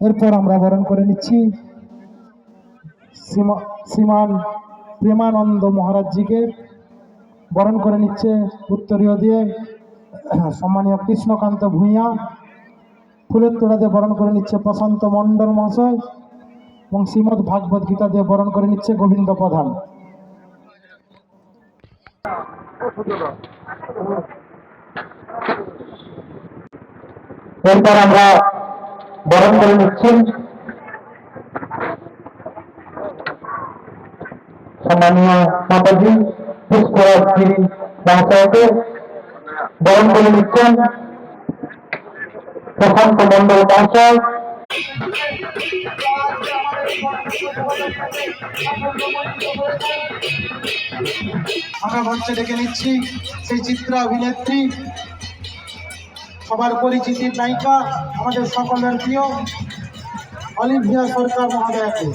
এরপর আমরা বরণ করে নিচ্ছি শ্রীমান প্রেমানন্দ মহারাজজিকে। বরণ করে নিচ্ছে উত্তরীয় দিয়ে সম্মানীয় কৃষ্ণকান্ত ভূঁইয়া। ফুলের তোড়া দিয়ে বরণ করে নিচ্ছে প্রশান্ত মণ্ডল মহাশয় এবং শ্রীমদ্ ভাগবত গীতা দিয়ে বরণ করে নিচ্ছে গোবিন্দ প্রধান। এরপর আমরা বরণ করে নিচ্ছি সম্মানীয় মাতাজি পুষ্পরাজ গিরি মহাশয়কে। বরণ করে নিচ্ছেন প্রশান্ত মণ্ডল মহাশয়। আমরা মঞ্চে ডেকে নিচ্ছি সেই চিত্রা অভিনেত্রী, সবার পরিচিতির নায়িকা, আমাদের সকলের প্রিয় অলিভিয়া সরকার মহোদয়াকে।